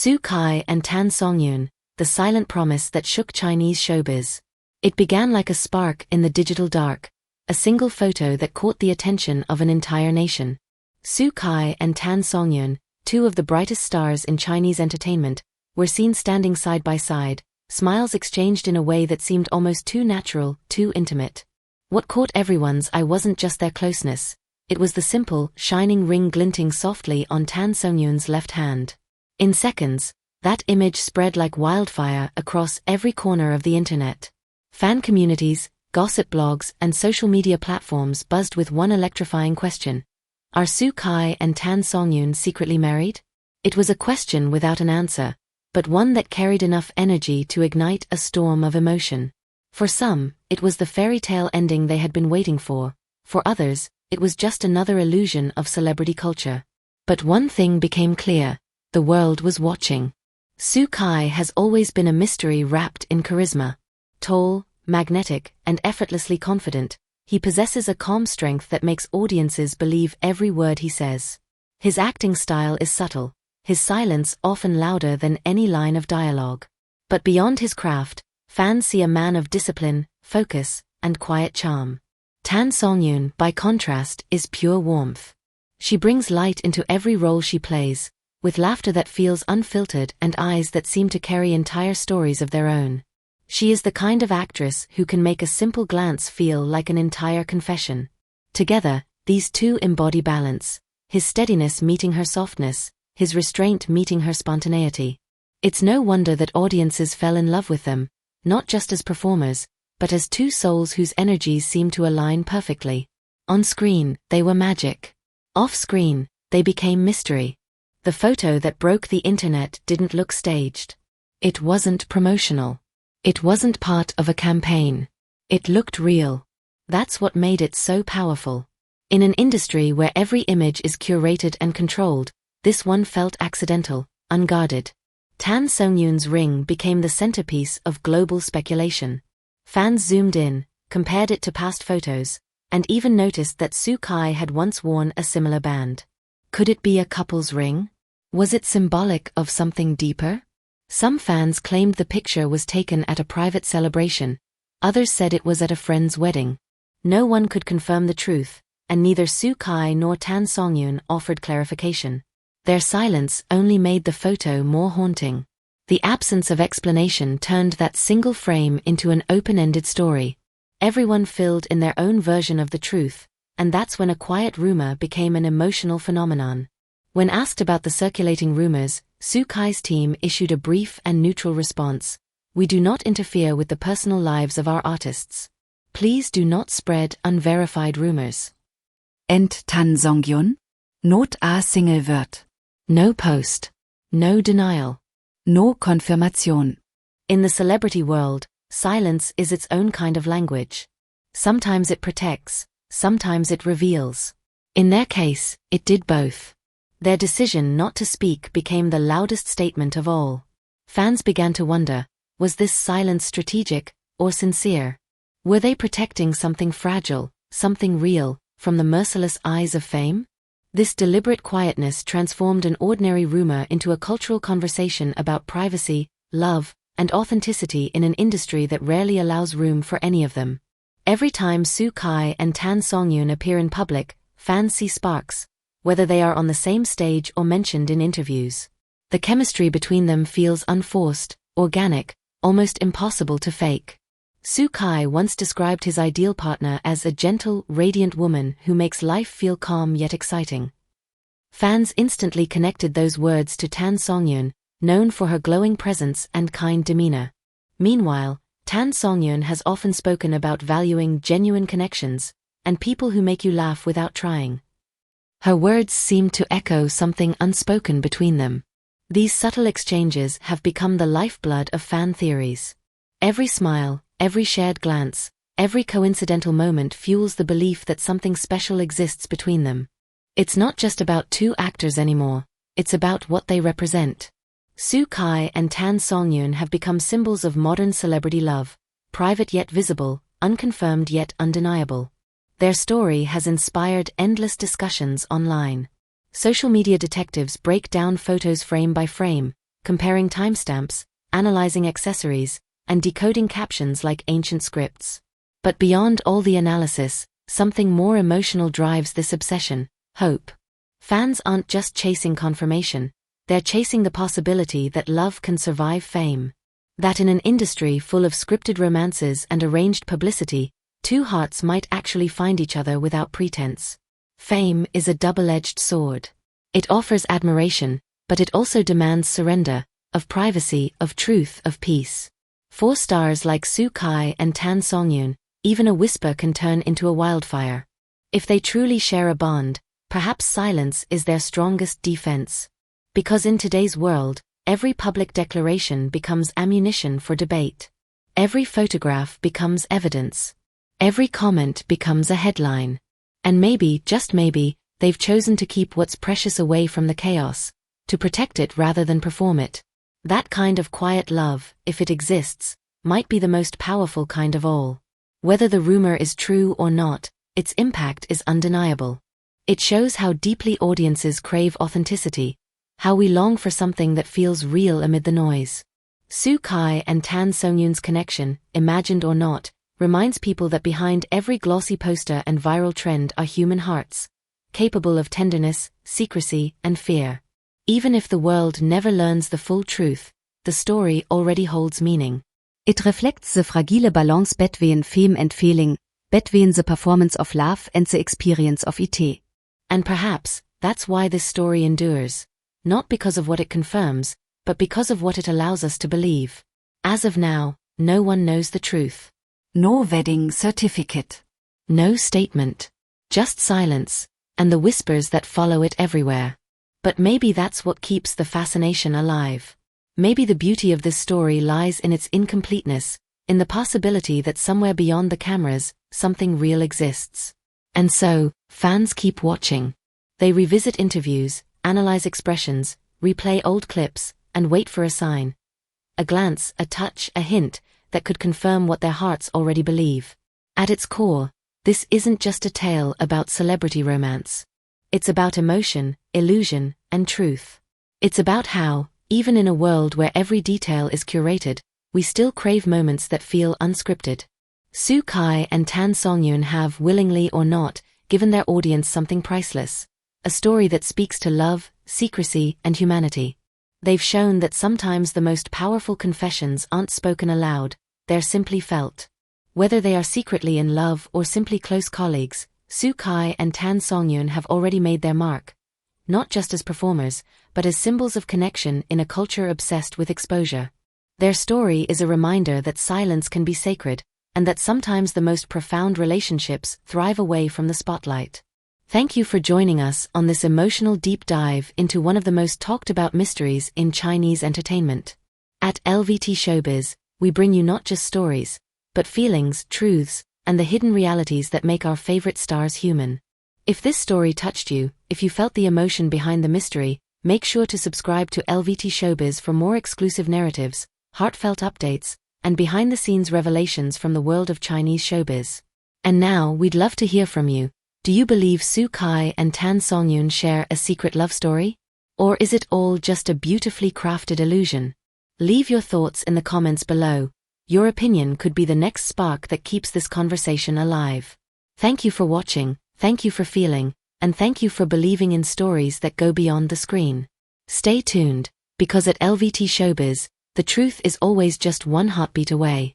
Soo Kai and Tan Songyun, the silent promise that shook Chinese showbiz. It began like a spark in the digital dark, a single photo that caught the attention of an entire nation. Soo Kai and Tan Songyun, two of the brightest stars in Chinese entertainment, were seen standing side by side, smiles exchanged in a way that seemed almost too natural, too intimate. What caught everyone's eye wasn't just their closeness. It was the simple, shining ring glinting softly on Tan Songyun's left hand. In seconds, that image spread like wildfire across every corner of the internet. Fan communities, gossip blogs, and social media platforms buzzed with one electrifying question. Are Soo Kai and Tan Songyun secretly married? It was a question without an answer, but one that carried enough energy to ignite a storm of emotion. For some, it was the fairy tale ending they had been waiting for. For others, it was just another illusion of celebrity culture. But one thing became clear. The world was watching. Soo Kai has always been a mystery wrapped in charisma. Tall, magnetic, and effortlessly confident, he possesses a calm strength that makes audiences believe every word he says. His acting style is subtle, his silence often louder than any line of dialogue. But beyond his craft, fans see a man of discipline, focus, and quiet charm. Tan Songyun, by contrast, is pure warmth. She brings light into every role she plays, with laughter that feels unfiltered and eyes that seem to carry entire stories of their own. She is the kind of actress who can make a simple glance feel like an entire confession. Together, these two embody balance, his steadiness meeting her softness, his restraint meeting her spontaneity. It's no wonder that audiences fell in love with them, not just as performers, but as two souls whose energies seemed to align perfectly. On screen, they were magic. Off screen, they became mystery. The photo that broke the internet didn't look staged. It wasn't promotional. It wasn't part of a campaign. It looked real. That's what made it so powerful. In an industry where every image is curated and controlled, this one felt accidental, unguarded. Tan Songyun's ring became the centerpiece of global speculation. Fans zoomed in, compared it to past photos, and even noticed that Soo Kai had once worn a similar band. Could it be a couple's ring? Was it symbolic of something deeper? Some fans claimed the picture was taken at a private celebration. Others said it was at a friend's wedding. No one could confirm the truth, and neither Soo Kai nor Tan Songyun offered clarification. Their silence only made the photo more haunting. The absence of explanation turned that single frame into an open-ended story. Everyone filled in their own version of the truth, and that's when a quiet rumor became an emotional phenomenon. When asked about the circulating rumors, Soo Kai's team issued a brief and neutral response. We do not interfere with the personal lives of our artists. Please do not spread unverified rumors. And Tan Songyun? Not a single word. No post. No denial. No confirmation. In the celebrity world, silence is its own kind of language. Sometimes it protects, sometimes it reveals. In their case, it did both. Their decision not to speak became the loudest statement of all. Fans began to wonder, was this silence strategic, or sincere? Were they protecting something fragile, something real, from the merciless eyes of fame? This deliberate quietness transformed an ordinary rumor into a cultural conversation about privacy, love, and authenticity in an industry that rarely allows room for any of them. Every time Soo Kai and Tan Songyun appear in public, fans see sparks, whether they are on the same stage or mentioned in interviews. The chemistry between them feels unforced, organic, almost impossible to fake. Soo Kai once described his ideal partner as a gentle, radiant woman who makes life feel calm yet exciting. Fans instantly connected those words to Tan Songyun, known for her glowing presence and kind demeanor. Meanwhile, Tan Songyun has often spoken about valuing genuine connections, and people who make you laugh without trying. Her words seemed to echo something unspoken between them. These subtle exchanges have become the lifeblood of fan theories. Every smile, every shared glance, every coincidental moment fuels the belief that something special exists between them. It's not just about two actors anymore, it's about what they represent. Soo Kai and Tan Songyun have become symbols of modern celebrity love, private yet visible, unconfirmed yet undeniable. Their story has inspired endless discussions online. Social media detectives break down photos frame by frame, comparing timestamps, analyzing accessories, and decoding captions like ancient scripts. But beyond all the analysis, something more emotional drives this obsession: hope. Fans aren't just chasing confirmation, they're chasing the possibility that love can survive fame. That in an industry full of scripted romances and arranged publicity, two hearts might actually find each other without pretense. Fame is a double-edged sword. It offers admiration, but it also demands surrender, of privacy, of truth, of peace. For stars like Soo Kai and Tan Songyun, even a whisper can turn into a wildfire. If they truly share a bond, perhaps silence is their strongest defense. Because in today's world, every public declaration becomes ammunition for debate. Every photograph becomes evidence. Every comment becomes a headline. And maybe, just maybe, they've chosen to keep what's precious away from the chaos, to protect it rather than perform it. That kind of quiet love, if it exists, might be the most powerful kind of all. Whether the rumor is true or not, its impact is undeniable. It shows how deeply audiences crave authenticity, how we long for something that feels real amid the noise. Soo Kai and Tan Songyun's connection, imagined or not, reminds people that behind every glossy poster and viral trend are human hearts, capable of tenderness, secrecy, and fear. Even if the world never learns the full truth, the story already holds meaning. It reflects the fragile balance between fame and feeling, between the performance of love and the experience of it. And perhaps, that's why this story endures. Not because of what it confirms, but because of what it allows us to believe. As of now, no one knows the truth. No wedding certificate. No statement. Just silence, and the whispers that follow it everywhere. But maybe that's what keeps the fascination alive. Maybe the beauty of this story lies in its incompleteness, in the possibility that somewhere beyond the cameras, something real exists. And so, fans keep watching. They revisit interviews, analyze expressions, replay old clips, and wait for a sign. A glance, a touch, a hint, that could confirm what their hearts already believe. At its core, this isn't just a tale about celebrity romance. It's about emotion, illusion, and truth. It's about how, even in a world where every detail is curated, we still crave moments that feel unscripted. Soo Kai and Tan Songyun have, willingly or not, given their audience something priceless. A story that speaks to love, secrecy, and humanity. They've shown that sometimes the most powerful confessions aren't spoken aloud, they're simply felt. Whether they are secretly in love or simply close colleagues, Soo Kai and Tan Songyun have already made their mark. Not just as performers, but as symbols of connection in a culture obsessed with exposure. Their story is a reminder that silence can be sacred, and that sometimes the most profound relationships thrive away from the spotlight. Thank you for joining us on this emotional deep dive into one of the most talked about mysteries in Chinese entertainment. At LVT-SHOWBIZ, we bring you not just stories, but feelings, truths, and the hidden realities that make our favorite stars human. If this story touched you, if you felt the emotion behind the mystery, make sure to subscribe to LVT-SHOWBIZ for more exclusive narratives, heartfelt updates, and behind-the-scenes revelations from the world of Chinese showbiz. And now, we'd love to hear from you. Do you believe Soo Kai and Tan Songyun share a secret love story? Or is it all just a beautifully crafted illusion? Leave your thoughts in the comments below. Your opinion could be the next spark that keeps this conversation alive. Thank you for watching, thank you for feeling, and thank you for believing in stories that go beyond the screen. Stay tuned, because at LVT-SHOWBIZ, the truth is always just one heartbeat away.